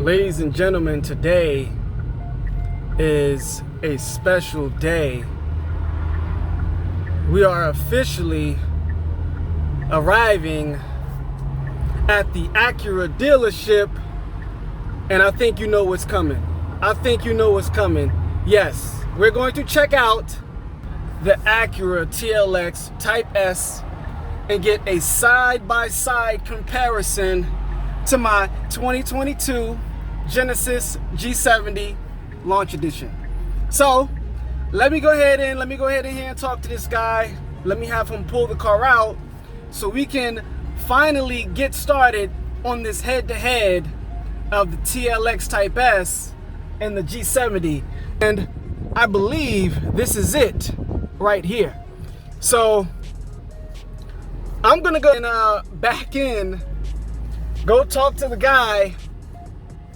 Ladies and gentlemen, today is a special day. We are officially arriving at the Acura dealership, and I think you know what's coming. Yes, we're going to check out the Acura TLX Type S and get a side-by-side comparison to my 2022 Genesis G70 launch edition. So let me go ahead in here and talk to this guy. Let me have him pull the car out so we can finally get started on this head-to-head of the TLX Type S and the G70. And I believe this is it right here. So I'm gonna go and back in, go talk to the guy,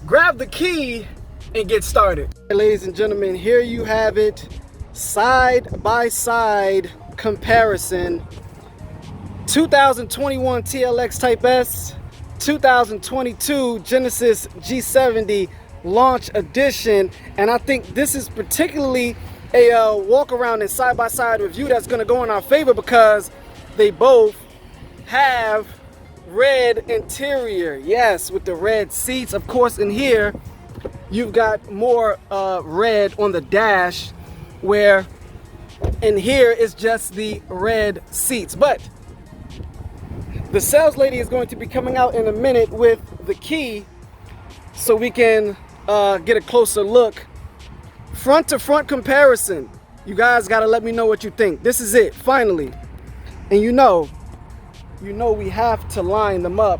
grab the key, and get started. Ladies and gentlemen, here you have it, side-by-side comparison. 2021 TLX Type S, 2022 Genesis G70 launch edition. And I think this is particularly a walk around and side-by-side review that's gonna go in our favor because they both have red interior. Yes, with the red seats. Of course, in here you've got more red on the dash, where in here is just the red seats. But the sales lady is going to be coming out in a minute with the key so we can get a closer look. Front to front comparison. You guys got to let me know what you think. This is it, finally. And you know we have to line them up.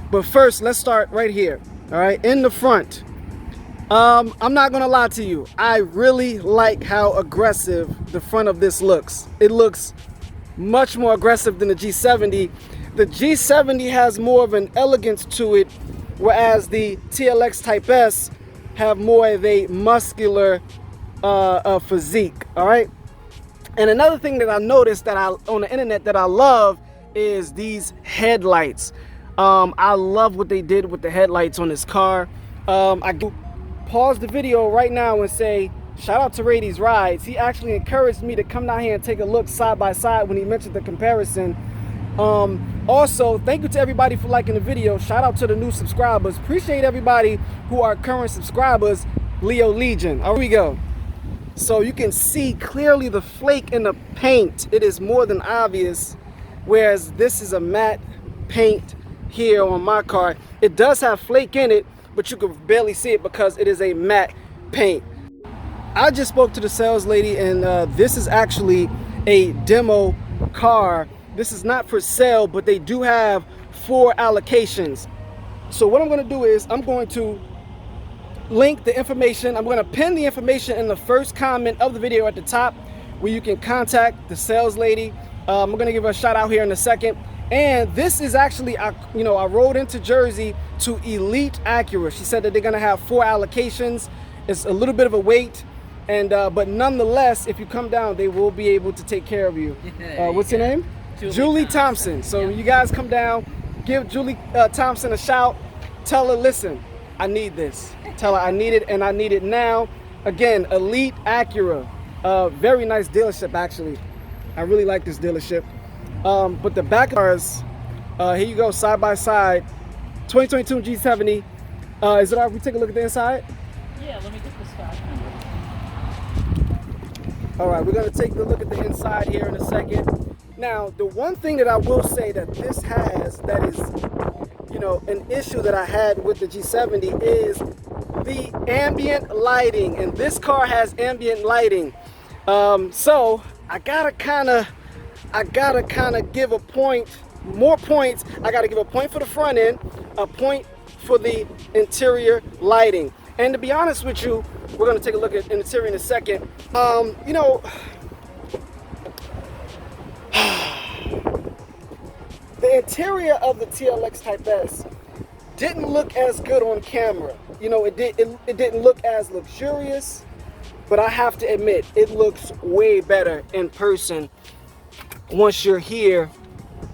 But first, let's start right here. All right, in the front. I'm not gonna lie to you. I really like how aggressive the front of this looks. It looks much more aggressive than the G70. The G70 has more of an elegance to it, whereas the TLX Type S have more of a muscular physique. All right. And another thing that I noticed that on the internet that I love is these headlights. I love what they did with the headlights on this car. I do pause the video right now and say shout out to Rady's Rides. He actually encouraged me to come down here and take a look side by side when he mentioned the comparison. Also, thank you to everybody for liking the video. Shout out to the new subscribers. Appreciate everybody who are current subscribers. Leo Legion. Here we go. So you can see clearly the flake in the paint. It is more than obvious. Whereas this is a matte paint here on my car. It does have flake in it, but you can barely see it because it is a matte paint. I just spoke to the sales lady, and this is actually a demo car. This is not for sale, but they do have 4 allocations. So what I'm going to do is I'm going to link the information. I'm going to pin the information in the first comment of the video at the top where you can contact the sales lady. I'm going to give her a shout out here in a second. And this is actually, I rode into Jersey to Elite Acura. She said that they're going to have 4 allocations. It's a little bit of a wait, and but nonetheless, if you come down, they will be able to take care of you. What's your name? Julie Thompson. So when you guys come down, give Julie Thompson a shout. Tell her, listen, I need this. Tell her I need it, and I need it now. Again, Elite Acura. Very nice dealership, actually. I really like this dealership. But the back cars, here you go, side by side. 2022 G70. Is it all right if we take a look at the inside? Yeah, let me get this guy. All right, we're gonna take a look at the inside here in a second. Now, the one thing that I will say that this has that is, an issue that I had with the G70 is the ambient lighting, and this car has ambient lighting. So I gotta kind of give a point, more points. I gotta give a point for the front end, a point for the interior lighting. And to be honest with you, we're gonna take a look at the interior in a second. The interior of the TLX Type S didn't look as good on camera. It didn't look as luxurious, but I have to admit, it looks way better in person once you're here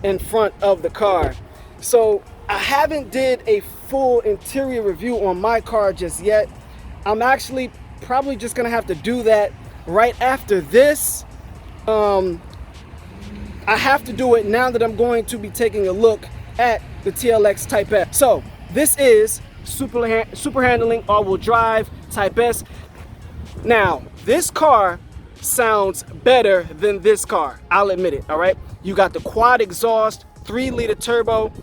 in front of the car. So I haven't did a full interior review on my car just yet. I'm actually probably just gonna have to do that right after this. I have to do it now that I'm going to be taking a look at the TLX Type S. So this is super handling all-wheel drive Type S. Now this car sounds better than this car, I'll admit it. All right, you got the quad exhaust, 3-liter turbo.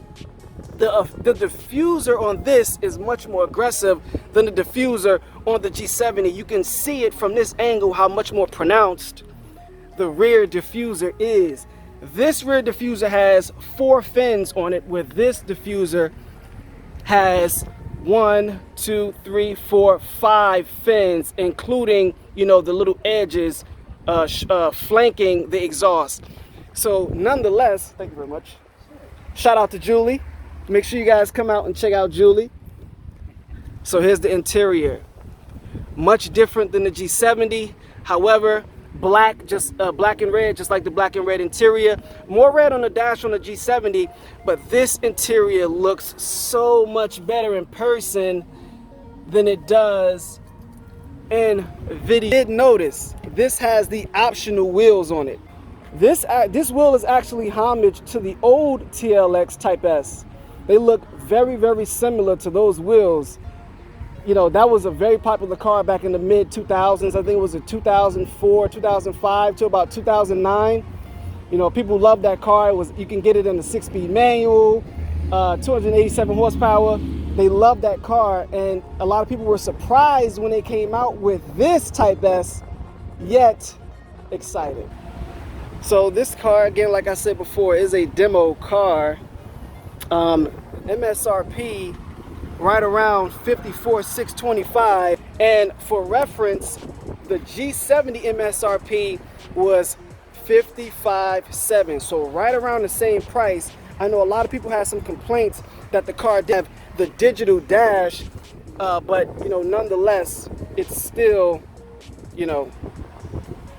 The diffuser on this is much more aggressive than the diffuser on the G70. You can see it from this angle how much more pronounced the rear diffuser is. This rear diffuser has 4 fins on it, where this diffuser has 1, 2, 3, 4, 5 fins, including, you know, the little edges flanking the exhaust. So nonetheless, thank you very much. Shout out to Julie. Make sure you guys come out and check out Julie. So here's the interior. Much different than the G70. However, black, just black and red, just like the black and red interior. More red on the dash on the G70, but this interior looks so much better in person than it does in video. Did notice this has the optional wheels on it. This wheel is actually homage to the old TLX Type S. They look very, very similar to those wheels. You know, that was a very popular car back in the mid 2000s. I think it was a 2004, 2005 to about 2009. You know, people loved that car. You can get it in a 6-speed manual, 287 horsepower. They loved that car, and a lot of people were surprised when they came out with this Type S, yet excited. So this car, again, like I said before, is a demo car. MSRP right around $54,625, and for reference, the G70 MSRP was $55,700, so right around the same price. I know a lot of people had some complaints that the car didn't have the digital dash, but you know, nonetheless, it's still, you know,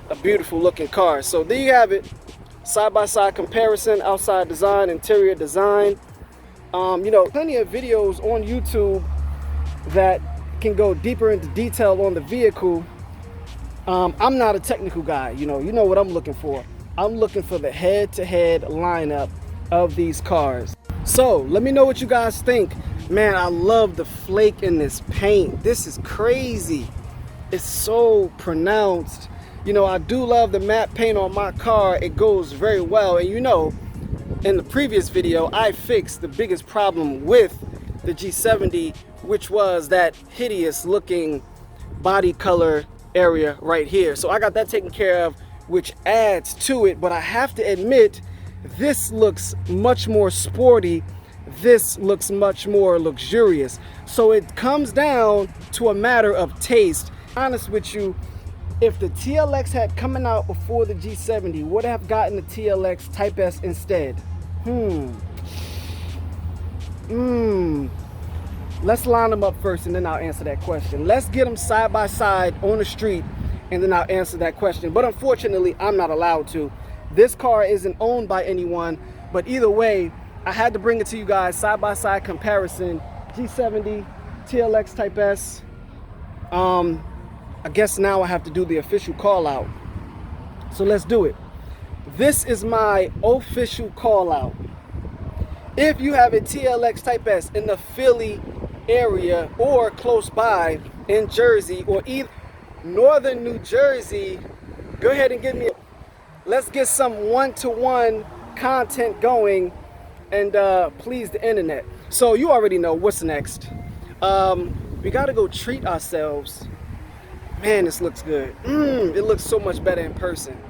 a beautiful looking car. So there you have it, side-by-side comparison, outside design, interior design. You know, plenty of videos on YouTube that can go deeper into detail on the vehicle. I'm not a technical guy, you know what I'm looking for. I'm looking for the head-to-head lineup of these cars. So let me know what you guys think. Man, I love the flake in this paint. This is crazy. It's so pronounced. You know, I do love the matte paint on my car. It goes very well. And you know, in the previous video, I fixed the biggest problem with the G70, which was that hideous looking body color area right here. So I got that taken care of, which adds to it. But I have to admit, this looks much more sporty. This looks much more luxurious. So it comes down to a matter of taste. Honest with you, if the TLX had coming out before the G70, would have gotten the TLX Type S instead. Let's line them up first and then I'll answer that question. Let's get them side by side on the street and then I'll answer that question. But unfortunately, I'm not allowed to. This car isn't owned by anyone, but either way, I had to bring it to you guys, side by side comparison, G70, TLX Type S. I guess now I have to do the official call out. So let's do it. This is my official call out. If you have a TLX Type S in the Philly area or close by in Jersey or either northern New Jersey, go ahead and give me let's get some one-to-one content going and please the internet. So you already know what's next. We gotta go treat ourselves. Man, this looks good. It looks so much better in person.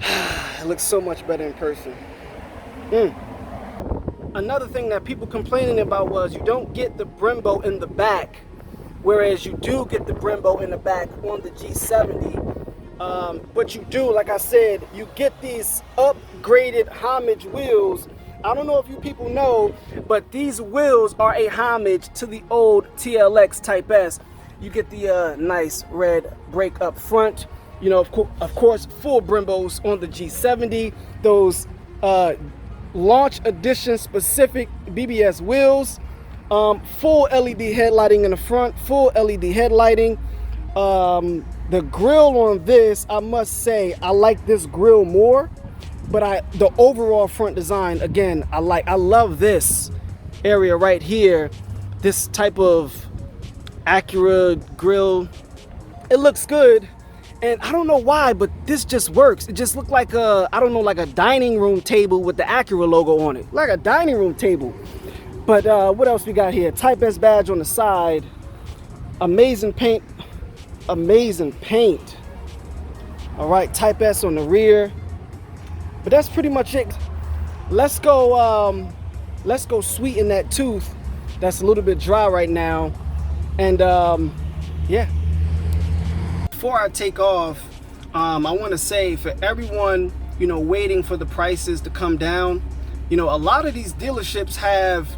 It looks so much better in person. Another thing that people complaining about was you don't get the Brembo in the back, whereas you do get the Brembo in the back on the G70. But you do, like I said, you get these upgraded homage wheels. I don't know if you people know, but these wheels are a homage to the old TLX Type S. You get the nice red brake up front. You know, of course, full Brembos on the G70. Those launch edition specific BBS wheels. Full LED headlighting in the front, full LED headlighting. The grill on this, I must say, I like this grill more, but the overall front design, again, I love this area right here, this type of Acura grill. It looks good, and I don't know why, but this just works. It just looked like I don't know, like a dining room table with the Acura logo on it, like a dining room table. But what else we got here? Type S badge on the side. Amazing paint. Amazing paint. All right, Type S on the rear. But that's pretty much it. Let's go sweeten that tooth that's a little bit dry right now. And yeah. Before I take off, I want to say, for everyone, you know, waiting for the prices to come down, you know, a lot of these dealerships have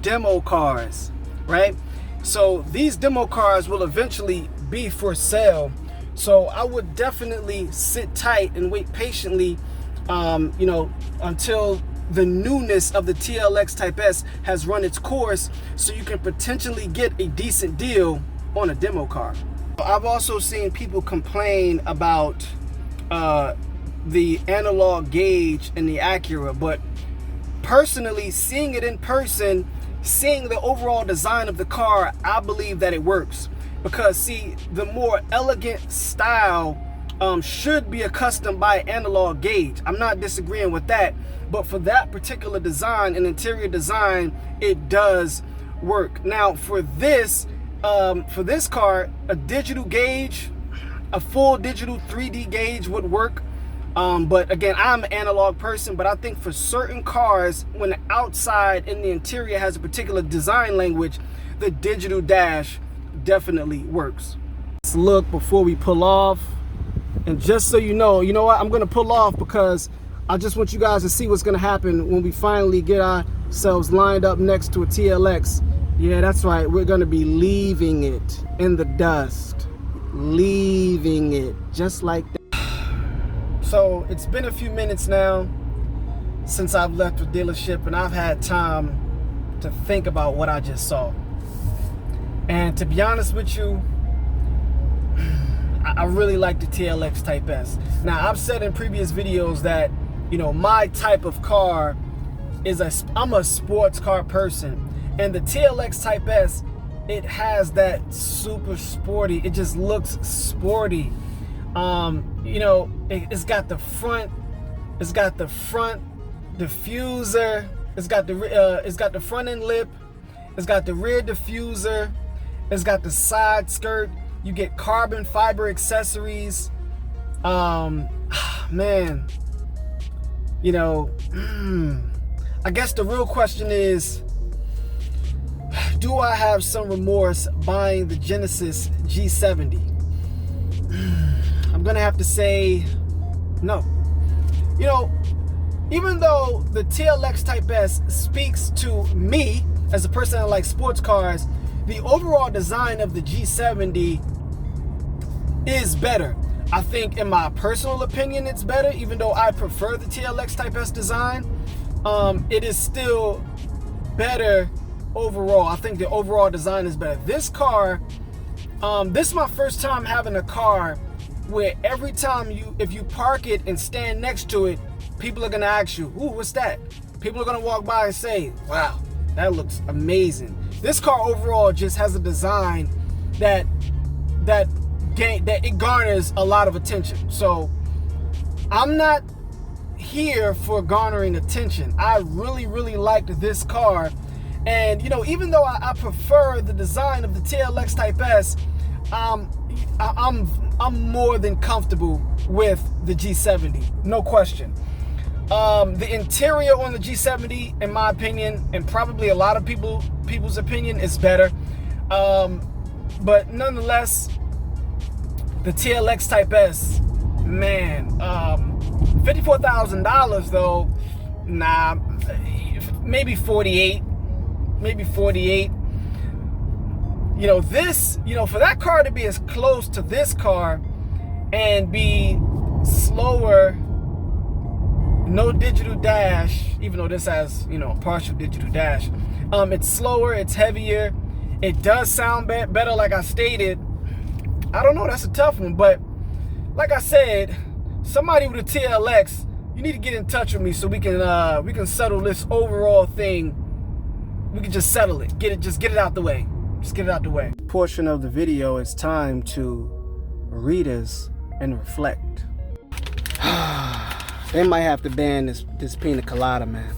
demo cars, right? So these demo cars will eventually be for sale. So I would definitely sit tight and wait patiently, you know, until the newness of the TLX Type S has run its course, so you can potentially get a decent deal on a demo car. I've also seen people complain about the analog gauge in the Acura, but personally, seeing it in person, seeing the overall design of the car, I believe that it works. Because see, the more elegant style should be accustomed by analog gauge. I'm not disagreeing with that, but for that particular design and interior design, it does work. Now for this car, a digital gauge, a full digital 3D gauge would work. But again, I'm an analog person, but I think for certain cars, when the outside and the interior has a particular design language, the digital dash definitely works. Let's look before we pull off. And just so you know what, I'm gonna pull off because I just want you guys to see what's gonna happen when we finally get ourselves lined up next to a TLX. Yeah, that's right, we're gonna be leaving it in the dust. Leaving it just like that. So it's been a few minutes now since I've left the dealership, and I've had time to think about what I just saw. And to be honest with you, I really like the TLX Type S. Now, I've said in previous videos that, you know, my type of car is I'm a sports car person. And the TLX Type S, it has that super sporty, it just looks sporty. You know, it's got the front diffuser, it's got the front end lip, it's got the rear diffuser, it's got the side skirt. You get carbon fiber accessories. Man, you know, I guess the real question is, do I have some remorse buying the Genesis G70? I'm gonna have to say no. You know, even though the TLX Type S speaks to me as a person that likes sports cars, the overall design of the G70 is better. I think, in my personal opinion, it's better, even though I prefer the TLX Type S design. It is still better overall. I think the overall design is better. This car, this is my first time having a car where every time if you park it and stand next to it, people are gonna ask you, ooh, what's that? People are gonna walk by and say, wow, that looks amazing. This car overall just has a design that it garners a lot of attention. So I'm not here for garnering attention. I really, really liked this car. And, you know, even though I prefer the design of the TLX Type S, I'm more than comfortable with the G70, no question. The interior on the G70, in my opinion, and probably a lot of people's opinion, is better. But nonetheless, the TLX Type S, man, $54,000 though, nah, maybe 48. Maybe 48. You know, this, you know, for that car to be as close to this car and be slower No digital dash, even though this has, you know, partial digital dash. It's slower, it's heavier. It does sound better, like I stated. I don't know, that's a tough one, but like I said, somebody with a TLX, you need to get in touch with me so we can settle this overall thing. We can just settle it. Just get it out the way. Just get it out the way. Portion of the video is time to read this and reflect. They might have to ban this pina colada, man.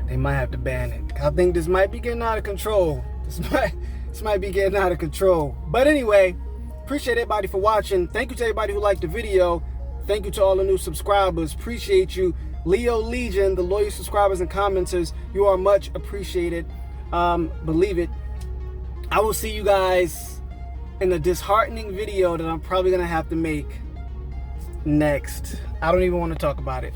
They might have to ban it. I think this might be getting out of control. This might be getting out of control. But anyway, appreciate everybody for watching. Thank you to everybody who liked the video. Thank you to all the new subscribers. Appreciate you. Leo Legion, the loyal subscribers and commenters, you are much appreciated. Believe it. I will see you guys in a disheartening video that I'm probably gonna have to make next. I don't even want to talk about it.